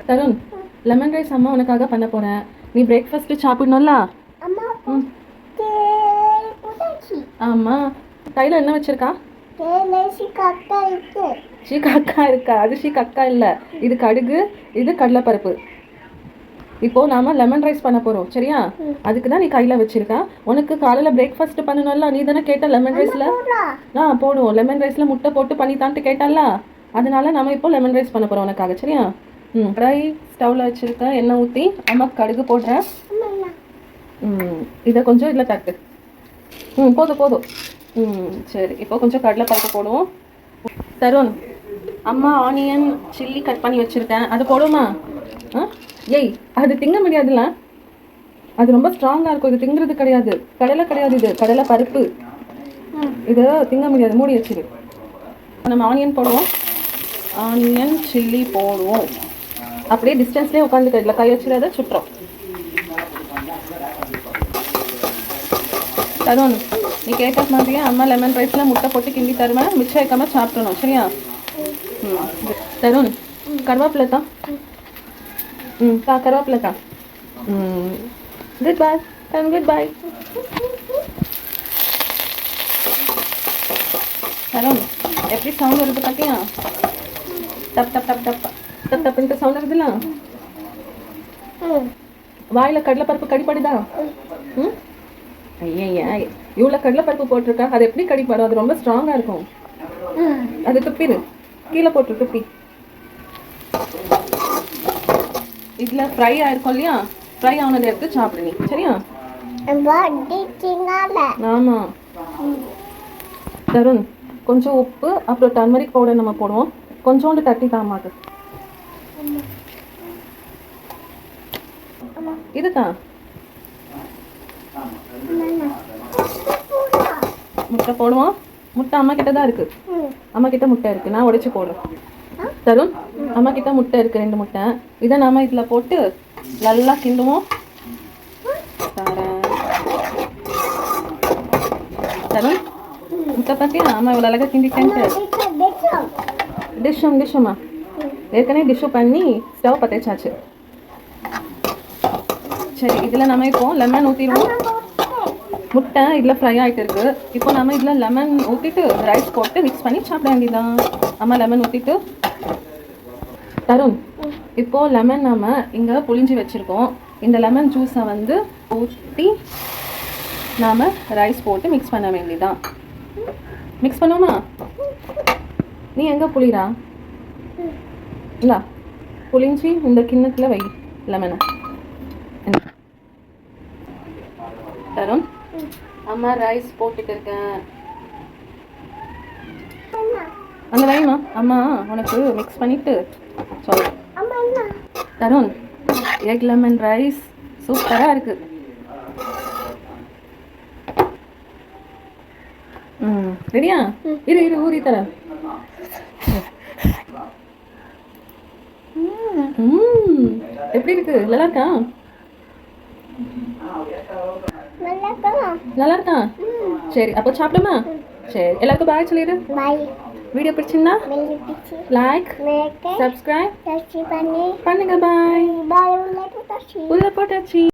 Tarun, lemon rice அம்மா உனக்காக பண்ண போகிறேன். நீ பிரேக்ஃபாஸ்ட்டு சாப்பிடணும்ல? ஆமாம். கையில் என்ன வச்சுருக்கா? ஷீக்கா இருக்கா? அது ஷீக்கா இல்லை, இது கடுகு, இது கடலைப்பருப்பு. இப்போது நாம் லெமன் ரைஸ் பண்ண போகிறோம், சரியா? அதுக்கு தான் நீ கையில் வச்சுருக்கா. உனக்கு காலையில் பிரேக்ஃபாஸ்ட்டு பண்ணணும்ல, நீ தானே கேட்ட லெமன் ரைஸில். போடுவோம். லெமன் ரைஸில் முட்டை போட்டு பண்ணித்தான்ட்டு கேட்டால, அதனால நம்ம இப்போ லெமன் ரைஸ் பண்ண போகிறோம் உனக்காக, சரியா? கடாய் ஸ்டவ்வில் வச்சுருக்கேன். எண்ணெய் ஊற்றி அம்மா கடுகு போடுறேன். இதை கொஞ்சம் இதில் தட்டு. போதும். சரி, இப்போ கொஞ்சம் கடலைப்பருப்பு போடுவோம். தருண், அம்மா ஆனியன் சில்லி கட் பண்ணி வச்சுருக்கேன், அது போடுமா? ஏய், அது திங்க முடியாதுல்ல, அது ரொம்ப ஸ்ட்ராங்காக இருக்கும். இது திங்கிறது கிடையாது, கடலை கிடையாது, இது கடலை பருப்பு. இது திங்க முடியாது, மூடி வச்சிரு. நம்ம ஆனியன் போடுவோம். ஆனியன் சில்லி போடுவோம். அப்படியே டிஸ்டன்ஸ்லேயே உட்காந்துக்க, இதில் கை வச்சுடாத, சுட்டுறோம். தருண், நீ கேட்ட மாதிரியே அம்மா லெமன் ரைஸில் முட்டை போட்டு கிண்டி தருவேன். மிச்சம் வைக்காமல் சாப்பிடணும், சரியா? தருண், கருவேப்பிலை தான். கருவேப்பிலை தான். Good boy Tarun, good boy. Tarun, எப்படி சவுண்ட் வருது பார்த்தியா? டப் டப் டப் டப் டப் டப்ன்ட்டு சவுண்ட் வருதுல்ல. வாயில் கடலைப்பருப்பு கடிப்படுதா? ஐயா, இவ்வளோ கடலைப்பருப்பு போட்டிருக்கா, அது எப்படி கடிப்படும்? அது ரொம்ப ஸ்ட்ராங்காக இருக்கும். அது துப்பிடு, கீழே போட்டு துப்பி. இதில் ஃப்ரை ஆயிருக்கும் இல்லையா? ஃப்ரை ஆனதை எடுத்து சாப்பிடு நீ, சரியா? ஆமாம். தருண், கொஞ்சம் உப்பு அப்புறம் டர்மரிக் பவுடர் நம்ம போடுவோம். கொஞ்சோண்டு தட்டி தாமாக்கு. இதுதான் முட்டை போடுவோம். முட்டை அம்மா கிட்ட தான் இருக்கு. அம்மா கிட்ட முட்டை இருக்கு, நான் உடைச்சு போடுறேன். தருண், அம்மா கிட்ட முட்டை இருக்கு, 2 முட்டை. இதை நாம இதுல போட்டு நல்லா கிண்டுவோம். தருண், முட்டை பார்த்தியா அம்மா இவ்வளோ அழகாக கிண்டிட்டேன்ட்டு. டிஷ்ஷுமா ஏற்கனவே டிஷ்ஷு பண்ணி ஸ்டவ் பற்றாச்சு. சரி, இதில் நம்ம இப்போ லெமன் ஊற்றிடுவோம். முட்டை இதில் ஃப்ரை ஆகிட்டு இருக்கு. இப்போ நம்ம இதில் லெமன் ஊற்றிட்டு ரைஸ் போட்டு மிக்ஸ் பண்ணி சாப்பிட வேண்டியதான். அம்மா லெமன் ஊற்றிட்டு. தருண், இப்போது லெமன் நம்ம இங்கே புளிஞ்சு வச்சுருக்கோம். இந்த லெமன் ஜூஸை வந்து ஊற்றி நாம் ரைஸ் போட்டு மிக்ஸ் பண்ண வேண்டியதான். மிக்ஸ் பண்ணுவோமா? நீ எங்கே புளிரா? இல்லை, புளிஞ்சி இந்த கிண்ணத்தில் வை லெமனை. தருண், அம்மா ரைஸ் போட்டுட்டு இருக்கேன். அந்த வைமா, அம்மா உனக்கு மிக்ஸ் பண்ணிட்டு சொல்லு. தருண், எக் லெமன் ரைஸ் சூப்பராக இருக்கு. ரெடியா? இரு ஊறி தரேன். எப்படி இருக்கு? நல்லா இருக்கா? நல்லா இருக்கா? சரி, அப்போ சாப்பிடுமா? சரி, எல்லாருக்கும் பாய் சொல்லிடு. வீடியோ பிடிச்சிருந்தா லைக் சப்ஸ்கிரைப் பண்ணுங்க. பாய். உள்ள போட்டாச்சு.